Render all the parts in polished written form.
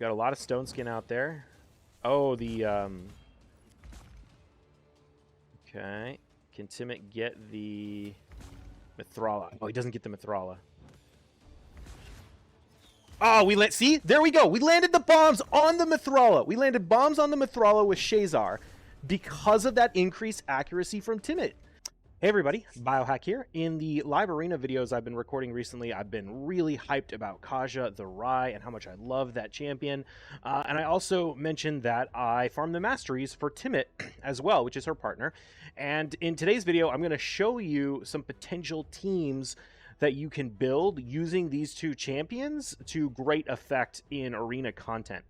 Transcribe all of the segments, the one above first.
Got a lot of stone skin out there. Oh, the okay. Can Timit get the Mithrala? Oh, he doesn't get the Mithrala. Oh, see? There we go. We landed the bombs on the Mithrala. We landed bombs on the Mithrala with Shazar because of that increased accuracy from Timit. Hey everybody, Biohack here. In the live arena videos I've been recording recently, I've been really hyped about Kaja the Wry and how much I love that champion. And I also mentioned that I farm the masteries for Timit as well, which is her partner. And in today's video, I'm going to show you some potential teams that you can build using these two champions to great effect in arena content.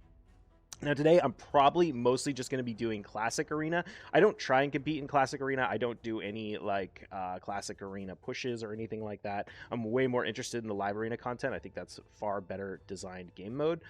Now today, I'm probably mostly just going to be doing Classic Arena. I don't try and compete in Classic Arena. I don't do any like Classic Arena pushes or anything like that. I'm way more interested in the live arena content. I think that's far better designed game mode.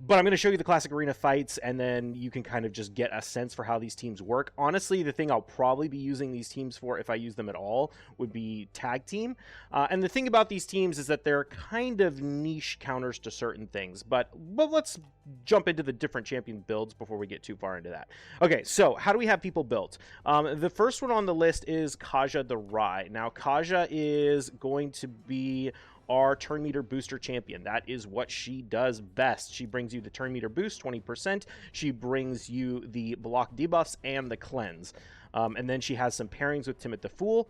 But I'm going to show you the Classic Arena fights, and then you can kind of just get a sense for how these teams work. Honestly, the thing I'll probably be using these teams for, if I use them at all, would be Tag Team. And the thing about these teams is that they're kind of niche counters to certain things. But let's jump into the different champion builds before we get too far into that. Okay, so how do we have people built? The first one on the list is Kaja the Wry. Now, Kaja is going to be our turn meter booster champion. That is what she does best. She brings you the turn meter boost, 20%. She brings you the block debuffs and the cleanse. And then she has some pairings with Timit the Fool,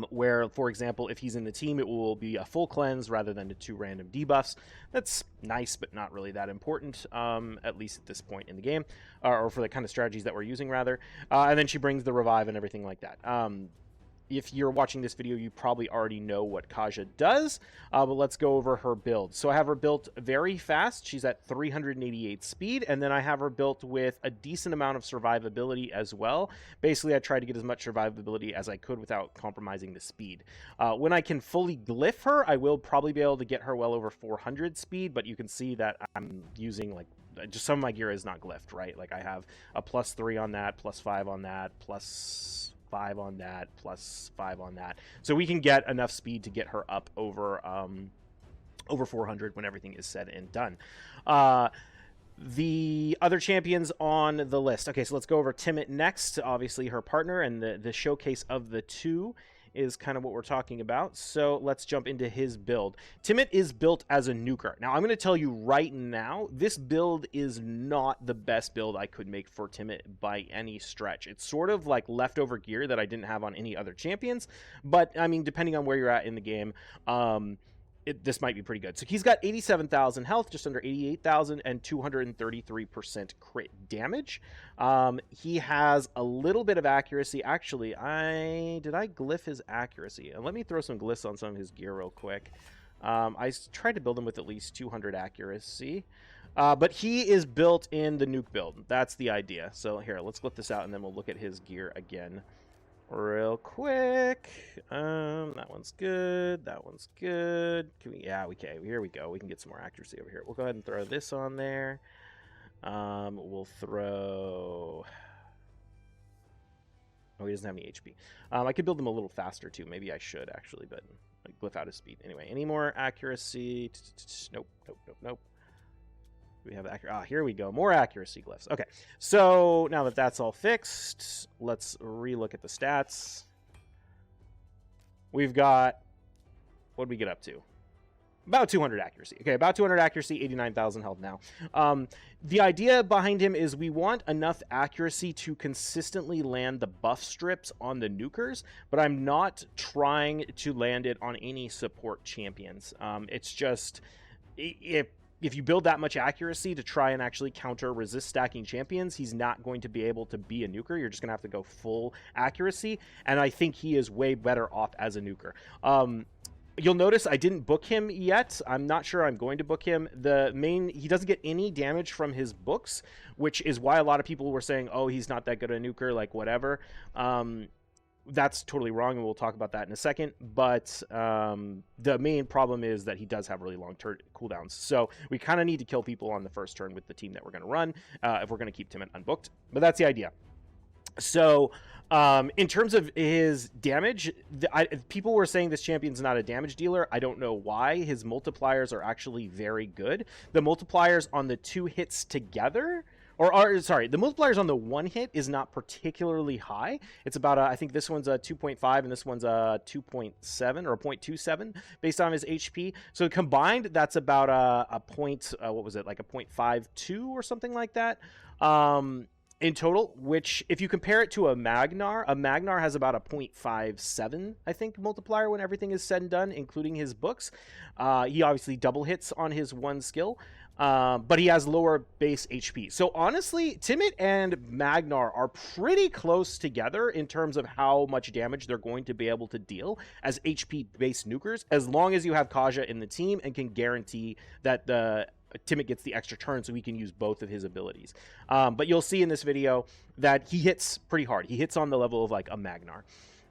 where, for example, if he's in the team, it will be a full cleanse rather than the 2 random debuffs. That's nice, but not really that important, at least at this point in the game, or for the kind of strategies that we're using, rather. And then she brings the revive and everything like that. If you're watching this video, you probably already know what Kaja does, but let's go over her build. So I have her built very fast. She's at 388 speed, and then I have her built with a decent amount of survivability as well. Basically, I tried to get as much survivability as I could without compromising the speed. When I can fully glyph her, I will probably be able to get her well over 400 speed, but you can see that I'm using, like, just some of my gear is not glyphed, right? Like, I have a +3 on that, +5 on that, +5 on that, +5 on that. So we can get enough speed to get her up over 400 when everything is said and done. The other champions on the list. Okay, so let's go over Timit next. Obviously her partner, and the showcase of the two is kind of what we're talking about. So let's jump into his build. Timit is built as a nuker. Now, I'm going to tell you right now, this build is not the best build I could make for Timit by any stretch. It's sort of like leftover gear that I didn't have on any other champions, but I mean, depending on where you're at in the game, this might be pretty good. So he's got 87,000 health, just under 88,000, and 233% crit damage. He has a little bit of accuracy. Actually, did I glyph his accuracy? And let me throw some glyphs on some of his gear real quick. I tried to build him with at least 200 accuracy. But he is built in the nuke build. That's the idea. So here, let's glyph this out, and then we'll look at his gear again real quick. That one's good. That one's good. Okay, here we go. We can get some more accuracy over here. We'll go ahead and throw this on there. We'll throw... Oh, he doesn't have any HP. I could build him a little faster too. Maybe I should actually, but I glyph out his speed. Anyway, any more accuracy? Nope, nope, nope, nope. We have here we go, more accuracy glyphs. Okay, so now that that's all fixed, let's relook at the stats. We've got, what did we get up to? About 200 accuracy. Okay, about 200 accuracy, 89,000 health now. The idea behind him is we want enough accuracy to consistently land the buff strips on the nukers, but I'm not trying to land it on any support champions. It's just, if you build that much accuracy to try and actually counter resist stacking champions, he's not going to be able to be a nuker. You're just going to have to go full accuracy, and I think he is way better off as a nuker. You'll notice I didn't book him yet. I'm not sure I'm going to book him. He doesn't get any damage from his books, which is why a lot of people were saying, oh, he's not that good a nuker, like whatever. That's totally wrong, and we'll talk about that in a second. But the main problem is that he does have really long cooldowns. So we kind of need to kill people on the first turn with the team that we're going to run if we're going to keep Timit unbooked. But that's the idea. So, in terms of his damage, people were saying this champion's not a damage dealer. I don't know why. His multipliers are actually very good. The multipliers on the 2 hits together, sorry, the multipliers on the 1 hit is not particularly high. It's about, I think this one's a 2.5 and this one's a 2.7 or a 0.27 based on his HP. So combined, that's about a point, what was it, like a 0.52 or something like that. In total, which if you compare it to a Magnar has about a 0.57, I think, multiplier when everything is said and done, including his books. He obviously double hits on his 1 skill, but he has lower base HP. So honestly, Timit and Magnar are pretty close together in terms of how much damage they're going to be able to deal as HP-based nukers, as long as you have Kaja in the team and can guarantee that Timit gets the extra turn so he can use both of his abilities. But you'll see in this video that he hits pretty hard. He hits on the level of like a Magnar.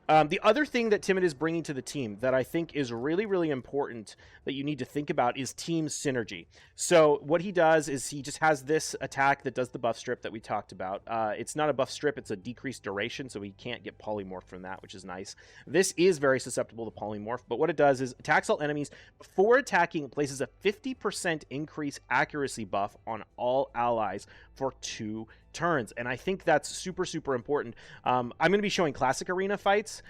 The other thing that Timit is bringing to the team that I think is really, really important that you need to think about is team synergy. So what he does is he just has this attack that does the buff strip that we talked about. It's not a buff strip, it's a decreased duration, so he can't get polymorphed from that, which is nice. This is very susceptible to polymorph, but what it does is attacks all enemies. Before attacking, it places a 50% increase accuracy buff on all allies for 2 turns, and I think that's super, super important. I'm going to be showing classic arena fights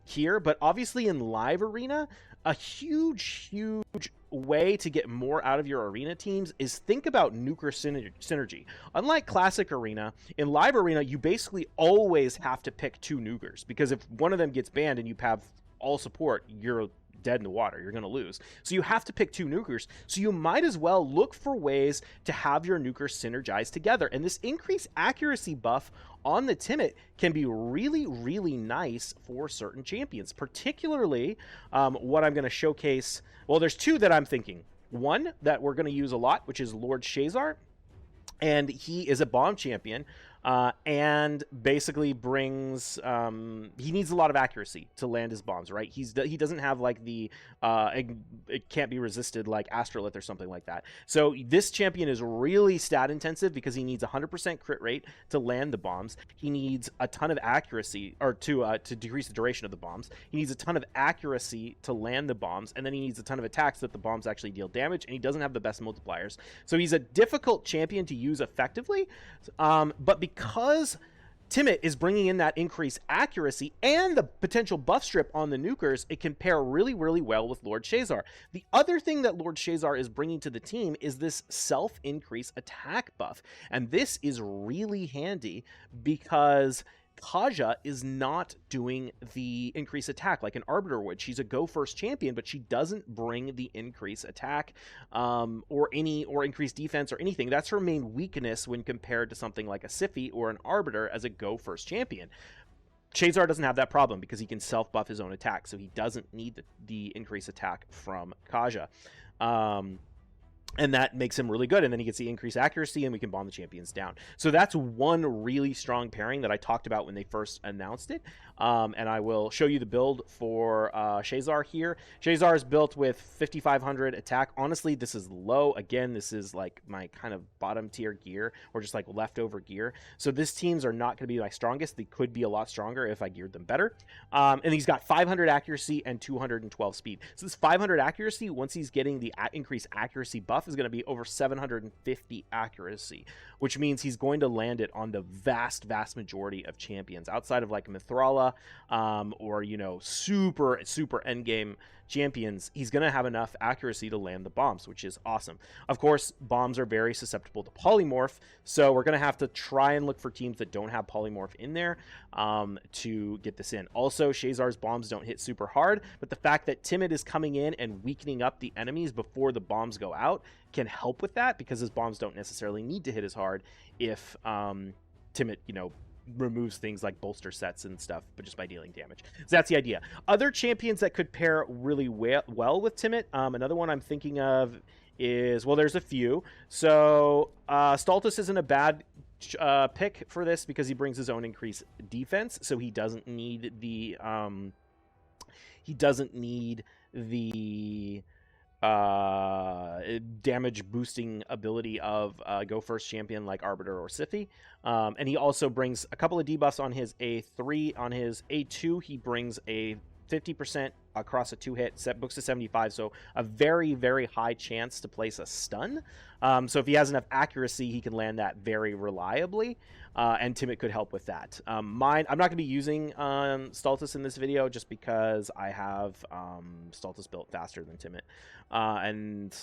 here, but obviously in live arena, a huge way to get more out of your arena teams is think about nuker synergy. Unlike classic arena, in live arena, you basically always have to pick 2 nukers, because if one of them gets banned and you have all support, you're dead in the water. You're going to lose. So you have to pick 2 nukers. So you might as well look for ways to have your nukers synergize together. And this increased accuracy buff on the Timit can be really, really nice for certain champions. Particularly, what I'm going to showcase, well, there's 2 that I'm thinking. One that we're going to use a lot, which is Lord Shazar. And he is a bomb champion, and basically brings, he needs a lot of accuracy to land his bombs, right? He doesn't have like the, it can't be resisted like Astrolith or something like that. So this champion is really stat intensive because he needs 100% crit rate to land the bombs. He needs a ton of accuracy, or to decrease the duration of the bombs. He needs a ton of accuracy to land the bombs, and then he needs a ton of attacks that the bombs actually deal damage, and he doesn't have the best multipliers. So he's a difficult champion to use effectively, but because Timit is bringing in that increased accuracy and the potential buff strip on the nukers, it can pair really, really well with Lord Shazar. The other thing that Lord Shazar is bringing to the team is this self-increase attack buff, and this is really handy because Kaja is not doing the increase attack like an Arbiter would. She's a go first champion, but she doesn't bring the increase attack or increase defense or anything. That's her main weakness when compared to something like a Siphi or an Arbiter as a go first champion. Shazar doesn't have that problem because he can self buff his own attack, so he doesn't need the increase attack from Kaja. And that makes him really good, and then he gets the increased accuracy, and we can bomb the champions down. So that's one really strong pairing that I talked about when they first announced it, and I will show you the build for Shazar here. Shazar is built with 5,500 attack. Honestly, this is low. Again, this is like my kind of bottom tier gear, or just like leftover gear. So this teams are not going to be my strongest. They could be a lot stronger if I geared them better. And he's got 500 accuracy and 212 speed. So this 500 accuracy, once he's getting the increased accuracy buff, is going to be over 750 accuracy, which means he's going to land it on the vast majority of champions outside of like Mithrala or, you know, super endgame champions. He's going to have enough accuracy to land the bombs, which is awesome. Of course, bombs are very susceptible to polymorph, so we're going to have to try and look for teams that don't have polymorph in there to get this in. Also, Shazar's bombs don't hit super hard, but the fact that Timit is coming in and weakening up the enemies before the bombs go out can help with that, because his bombs don't necessarily need to hit as hard if Timit, you know, removes things like bolster sets and stuff, but just by dealing damage. So that's the idea. Other champions that could pair really well with Timit, another one I'm thinking of is, well, there's a few. So Stultus isn't a bad pick for this because he brings his own increased defense, so he doesn't need the damage boosting ability of Go First champion like Arbiter or Sithy. And he also brings a couple of debuffs on his A3. On his A2, he brings a 50% across a 2-hit, set books to 75, so a very, very high chance to place a stun. So if he has enough accuracy, he can land that very reliably, and Timit could help with that. I'm not going to be using Stultus in this video just because I have Stultus built faster than Timit. And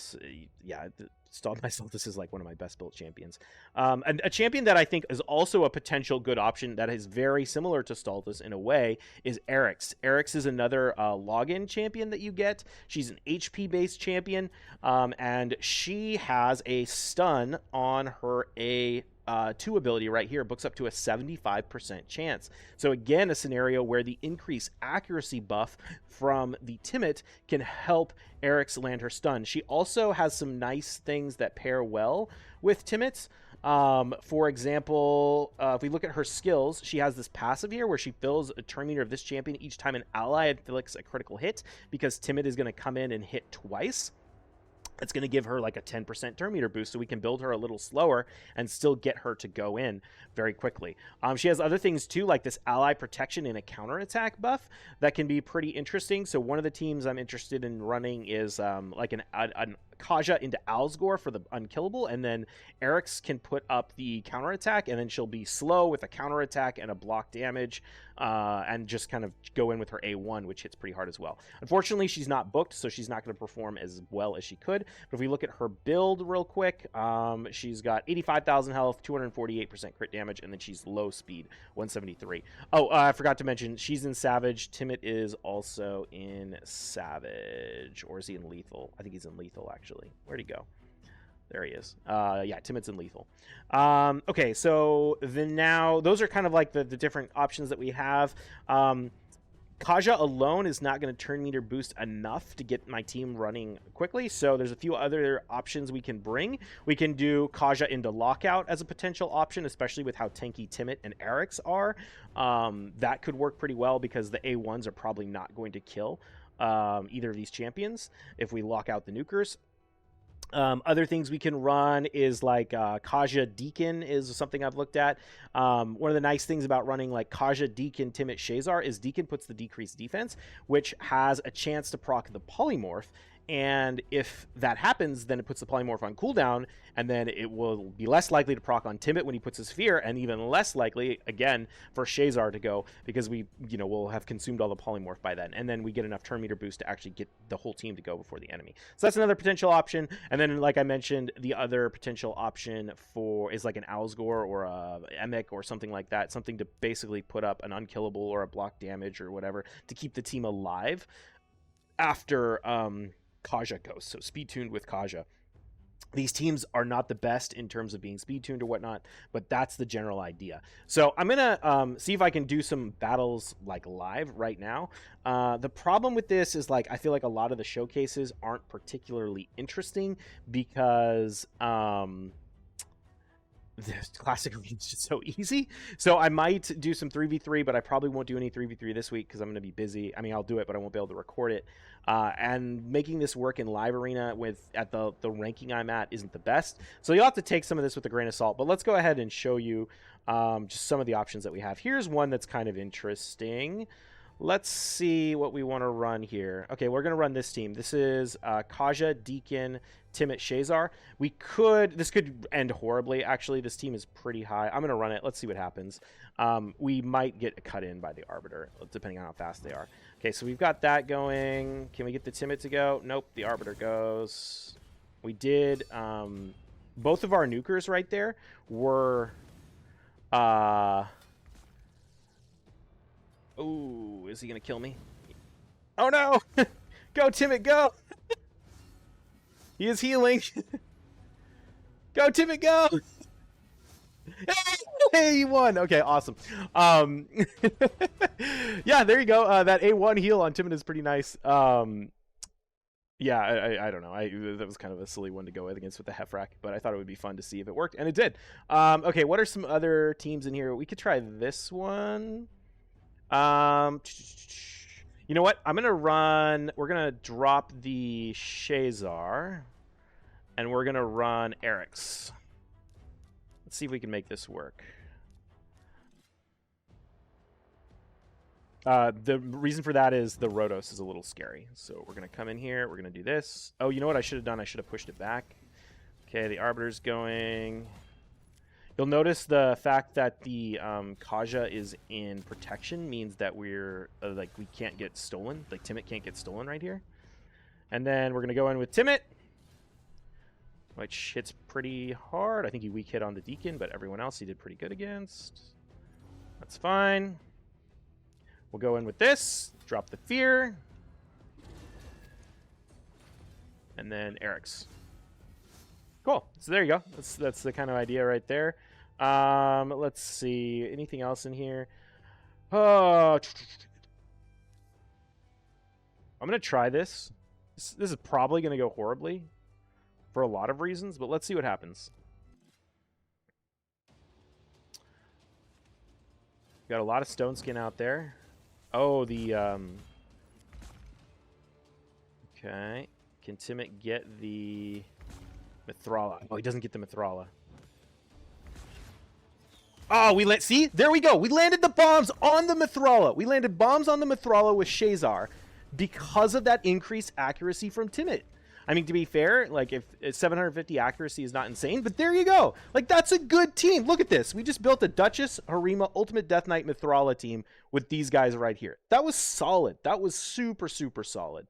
yeah, my Stultus is like one of my best built champions. And a champion that I think is also a potential good option that is very similar to Stultus in a way is Eryx. Eryx is another login champion that you get. She's an HP based champion, and she has a stun on her A2 ability right here, books up to a 75% chance. So again, a scenario where the increased accuracy buff from the Timit can help Eryx land her stun. She also has some nice things that pair well with Timit. For example, if we look at her skills, she has this passive here where she fills a turn meter of this champion each time an ally inflicts a critical hit, because Timit is going to come in and hit twice. It's going to give her like a 10% turn meter boost, so we can build her a little slower and still get her to go in very quickly. She has other things too, like this ally protection and a counterattack buff that can be pretty interesting. So one of the teams I'm interested in running is like an Kaja into Alsgore for the unkillable, and then Eryx can put up the counterattack, and then she'll be slow with a counterattack and a block damage, and just kind of go in with her A1, which hits pretty hard as well. Unfortunately, she's not booked, so she's not going to perform as well as she could. But if we look at her build real quick, she's got 85,000 health, 248% crit damage, and then she's low speed, 173. Oh, I forgot to mention, she's in Savage. Timit is also in Savage. Or is he in Lethal? I think he's in Lethal, actually. Where'd he go? There he is. Yeah, Timit's in Lethal. Okay, so then now, those are kind of like the different options that we have. Kaja alone is not going to turn meter boost enough to get my team running quickly, so there's a few other options we can bring. We can do Kaja into Lockout as a potential option, especially with how tanky Timit and Eryx are. That could work pretty well because the A1s are probably not going to kill either of these champions if we lock out the nukers. Other things we can run is like Kaja Deacon is something I've looked at. One of the nice things about running like Kaja, Deacon, Timit, Shazar is Deacon puts the decreased defense, which has a chance to proc the polymorph. And if that happens, then it puts the polymorph on cooldown, and then it will be less likely to proc on Timit when he puts his fear, and even less likely, again, for Shazar to go, because we'll have consumed all the polymorph by then, and then we get enough turn meter boost to actually get the whole team to go before the enemy. So that's another potential option. And then, like I mentioned, the other potential option is like an Alsgore or a Emic or something like that, something to basically put up an unkillable or a block damage or whatever to keep the team alive after Kaja goes. So speed tuned with Kaja. These teams are not the best in terms of being speed tuned or whatnot, but that's the general idea. So I'm gonna see if I can do some battles like live right now. The problem with this is, like, I feel like a lot of the showcases aren't particularly interesting because the classic arena is just so easy. So I might do some 3v3, but I probably won't do any 3v3 this week because I'm going to be busy. I mean, I'll do it, but I won't be able to record it. And making this work in live arena at the ranking I'm at isn't the best. So you'll have to take some of this with a grain of salt. But let's go ahead and show you just some of the options that we have. Here's one that's kind of interesting. Let's see what we want to run here. Okay, we're going to run this team. This is Kaja, Deacon, Timit, Shazar. This could end horribly, actually. This team is pretty high. I'm going to run it. Let's see what happens. We might get cut in by the Arbiter, depending on how fast they are. Okay, so we've got that going. Can we get the Timit to go? Nope, the Arbiter goes. We did. Both of our nukers right there were... Ooh, is he going to kill me? Oh, no! Go, Timit, go! He is healing. Go, Timit, go! Hey, he won! Okay, awesome. Yeah, there you go. That A1 heal on Timit is pretty nice. Yeah, I don't know. That was kind of a silly one to go against with the Hefrak, but I thought it would be fun to see if it worked, and it did. Okay, what are some other teams in here? We could try this one. You know what? We're gonna drop the Shazar. And we're going to run Eric's. Let's see if we can make this work. The reason for that is the Rotos is a little scary. So we're going to come in here. We're going to do this. Oh, you know what I should have done? I should have pushed it back. Okay, the Arbiter's going. You'll notice the fact that the Kaja is in protection means that we're like we can't get stolen. Like Timit can't get stolen right here. And then we're going to go in with Timit, which hits pretty hard. I think he weak hit on the Deacon, but everyone else he did pretty good against. That's fine. We'll go in with this, drop the Fear, and then Eric's. Cool. So there you go. That's the kind of idea right there. Let's see. Anything else in here? I'm going to try this. This is probably going to go horribly for a lot of reasons, but let's see what happens. Got a lot of stone skin out there. Oh, the okay. Can Timit get the Mithrala? Oh, he doesn't get the Mithrala. Oh, see? There we go. We landed the bombs on the Mithrala. We landed bombs on the Mithrala with Shazar because of that increased accuracy from Timit. I mean, to be fair, like, if 750 accuracy is not insane, but there you go. Like, that's a good team. Look at this. We just built a Duchess, Harima, Ultimate Death Knight, Mithrala team with these guys right here. That was solid. That was super, super solid.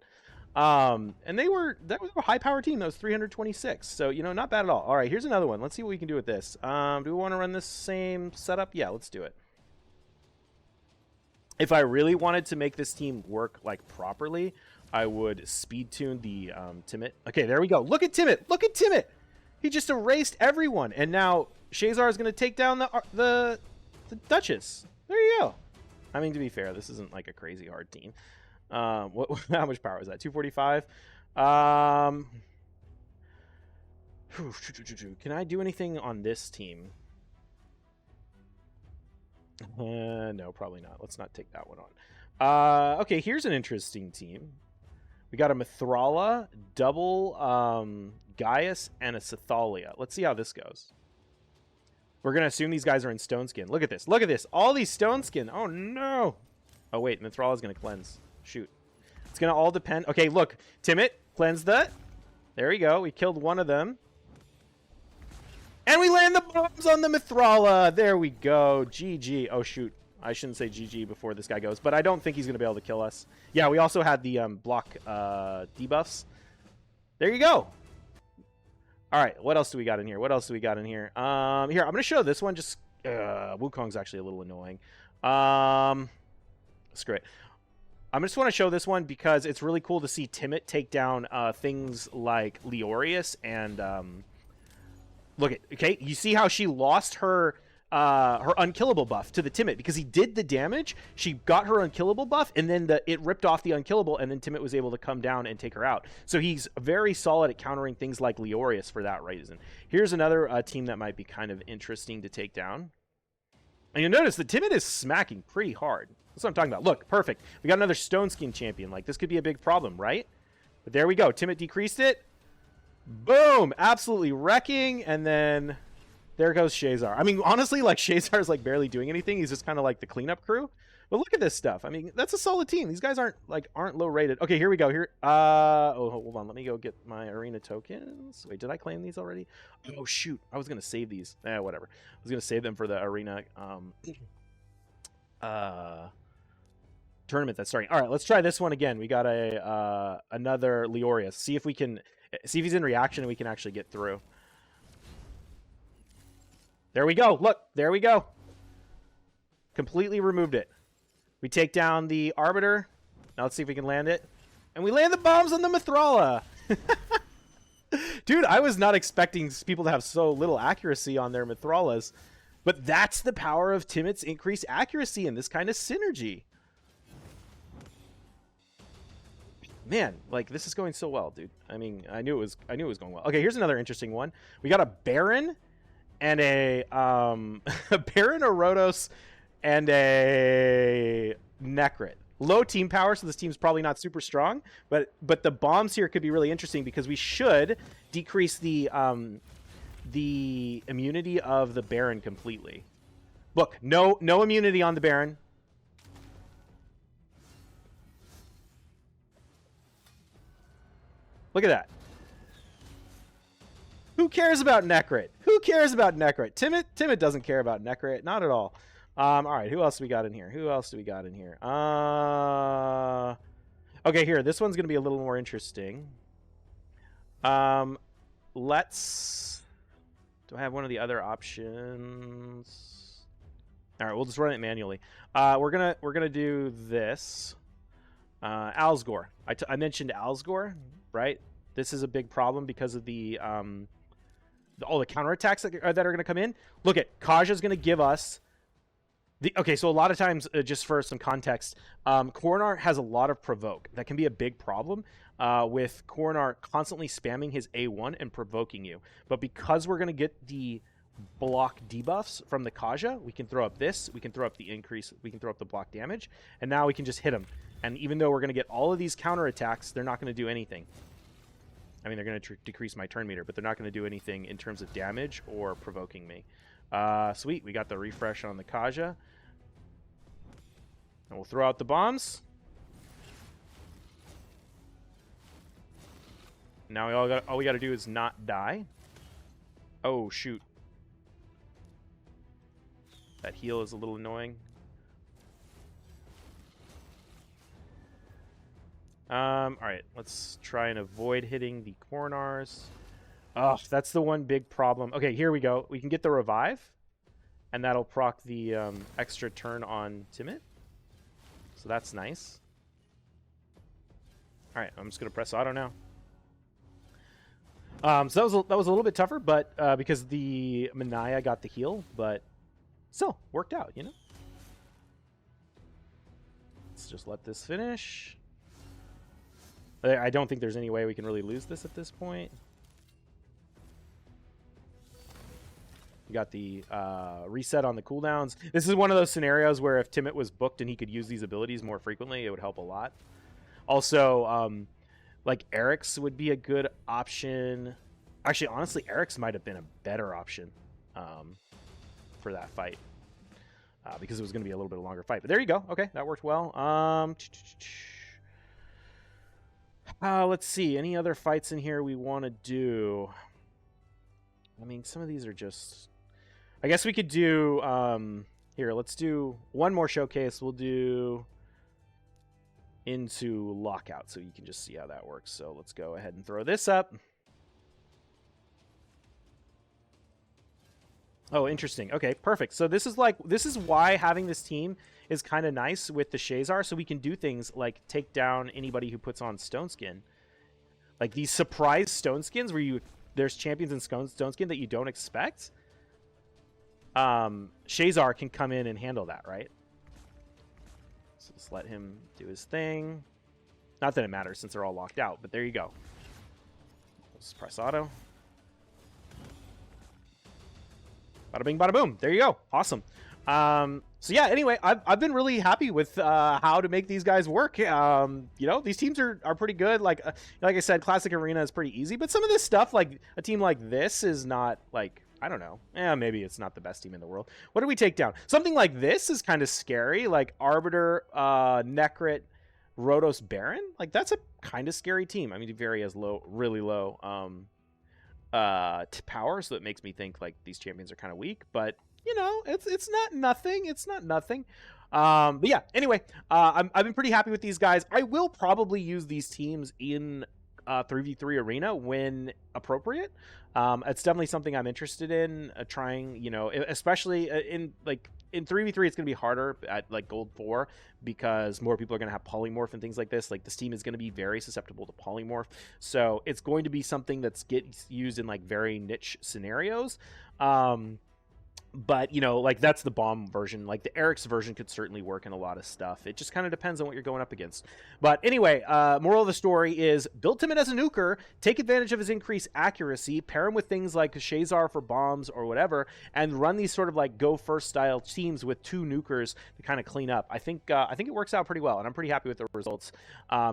And that was a high power team. That was 326. So, you know, not bad at all. All right, here's another one. Let's see what we can do with this. Do we want to run this same setup? Yeah, let's do it. If I really wanted to make this team work, like, properly, I would speed tune the Timit. Okay, there we go. Look at Timit. Look at Timit. He just erased everyone. And now Shazar is going to take down the Duchess. There you go. I mean, to be fair, this isn't like a crazy hard team. How much power is that? 245? Can I do anything on this team? No, probably not. Let's not take that one on. Okay, here's an interesting team. We got a Mithrala, double Gaius, and a Cythalia. Let's see how this goes. We're going to assume these guys are in stone skin. Look at this. Look at this. All these stone skin. Oh, no. Oh, wait. Mithrala is going to cleanse. Shoot. It's going to all depend. Okay, look. Timit, cleanse that. There we go. We killed one of them. And we land the bombs on the Mithrala. There we go. GG. Oh, shoot. I shouldn't say GG before this guy goes, but I don't think he's going to be able to kill us. Yeah, we also had the block debuffs. There you go. All right, what else do we got in here? What else do we got in here? Here, I'm going to show this one. Just Wukong's actually a little annoying. Screw it. I just want to show this one because it's really cool to see Timit take down things like Leorius and look at, okay, you see how she lost her unkillable buff to the Timit because he did the damage. She got her unkillable buff, and then it ripped off the unkillable, and then Timit was able to come down and take her out. So he's very solid at countering things like Leorius for that reason. Here's another team that might be kind of interesting to take down. And you'll notice the Timit is smacking pretty hard. That's what I'm talking about. Look, perfect. We got another Stone Skin champion. Like, this could be a big problem, right? But there we go. Timit decreased it. Boom! Absolutely wrecking, and then there goes Shazar. I mean, honestly, like, Shazar's, like, barely doing anything. He's just kind of like the cleanup crew. But look at this stuff. I mean, that's a solid team. These guys aren't low rated. Okay, here we go. Here. Oh, hold on. Let me go get my arena tokens. Wait, did I claim these already? Oh, shoot. I was going to save these. Whatever. I was going to save them for the arena tournament that's starting. All right, let's try this one again. We got another Leorius. See if he's in reaction and we can actually get through. There we go. Look, there we go. Completely removed it. We take down the Arbiter. Now let's see if we can land it. And we land the bombs on the Mithrala. Dude, I was not expecting people to have so little accuracy on their Mithralas. But that's the power of Timit's increased accuracy and this kind of synergy. Man, like, this is going so well, dude. I mean, I knew it was going well. Okay, here's another interesting one. We got a Baron and a Baron, a Rotos, and a Necrit. low team power, so this team's probably not super strong. But the bombs here could be really interesting because we should decrease the immunity of the Baron completely. Look, no immunity on the Baron. Look at that. Who cares about Necrit? Who cares about Necrit? Timit doesn't care about Necrit. Not at all. All right, who else do we got in here? Okay, here. This one's going to be a little more interesting. Let's... Do I have one of the other options? All right, we'll just run it manually. We're gonna do this. Alsgore. I mentioned Alsgore, right? This is a big problem because of the all the counterattacks that are going to come in. Look at Kaja's going to give us okay, so a lot of times, just for some context, Coronar has a lot of provoke. That can be a big problem with Coronar constantly spamming his A1 and provoking you. But because we're going to get the block debuffs from the Kaja, we can throw up this, we can throw up the increase, we can throw up the block damage, and now we can just hit him. And even though we're going to get all of these counterattacks, they're not going to do anything. I mean, they're going to decrease my turn meter, but they're not going to do anything in terms of damage or provoking me. Sweet, we got the refresh on the Kaja. And we'll throw out the bombs. Now all we got to do is not die. Oh, shoot. That heal is a little annoying. Alright, let's try and avoid hitting the Coronars. Oh, that's the one big problem. Okay, here we go. We can get the revive, and that'll proc the extra turn on Timit. So that's nice. Alright, I'm just going to press auto now. So that was a little bit tougher, but because the Manaya got the heal, but still worked out, you know? Let's just let this finish. I don't think there's any way we can really lose this at this point. We got the reset on the cooldowns. This is one of those scenarios where if Timit was booked and he could use these abilities more frequently, it would help a lot. Also, like Eric's would be a good option. Actually, honestly, Eric's might have been a better option for that fight. Because it was going to be a little bit longer fight. But there you go. Okay, that worked well. Let's see. Any other fights in here we want to do? I mean, some of these are just... I guess we could do... Here, let's do one more showcase. We'll do into Lockout so you can just see how that works. So let's go ahead and throw this up. Oh, interesting. Okay, perfect. So this is why having this team is kind of nice with the Shazar, so we can do things like take down anybody who puts on Stone Skin. Like these surprise Stone Skins where there's champions in Stone Skin that you don't expect. Shazar can come in and handle that, right? So just let him do his thing. Not that it matters since they're all locked out, but there you go. Let's press auto. Bada bing, bada boom. There you go. Awesome. So yeah, anyway, I've been really happy with how to make these guys work. You know, these teams are pretty good. Like I said, Classic Arena is pretty easy, but some of this stuff, like a team like this is not like, I don't know. Maybe it's not the best team in the world. What did we take down? Something like this is kind of scary, like Arbiter, Necrit, Rotos, Baron. Like that's a kind of scary team. I mean, Veri has really low power, so it makes me think like these champions are kind of weak, but you know, it's not nothing. It's not nothing. But yeah, anyway, I've been pretty happy with these guys. I will probably use these teams in 3v3 arena when appropriate. It's definitely something I'm interested in trying, you know, especially in 3v3 it's going to be harder at like gold 4 because more people are going to have polymorph and things like this. Like this team is going to be very susceptible to polymorph, so it's going to be something that's gets used in like very niche scenarios. But, you know, like, that's the bomb version. Like, the Eric's version could certainly work in a lot of stuff. It just kind of depends on what you're going up against. But anyway, moral of the story is build Timit as a nuker, take advantage of his increased accuracy, pair him with things like Shazar for bombs or whatever, and run these sort of like go first style teams with 2 nukers to kind of clean up. I think it works out pretty well, and I'm pretty happy with the results.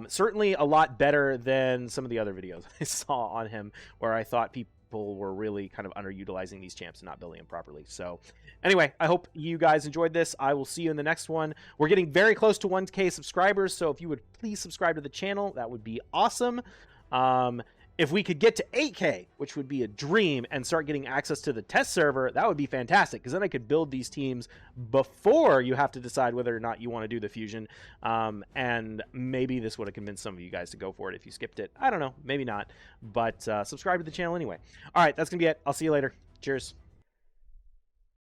Certainly a lot better than some of the other videos I saw on him, where I thought people were really kind of underutilizing these champs and not building them properly. So anyway, I hope you guys enjoyed this. I will see you in the next one. We're getting very close to 1K subscribers, so if you would please subscribe to the channel, that would be awesome. If we could get to 8K, which would be a dream, and start getting access to the test server, that would be fantastic, because then I could build these teams before you have to decide whether or not you want to do the fusion. And maybe this would have convinced some of you guys to go for it if you skipped it. I don't know, maybe not. But subscribe to the channel anyway. All right, that's going to be it. I'll see you later. Cheers.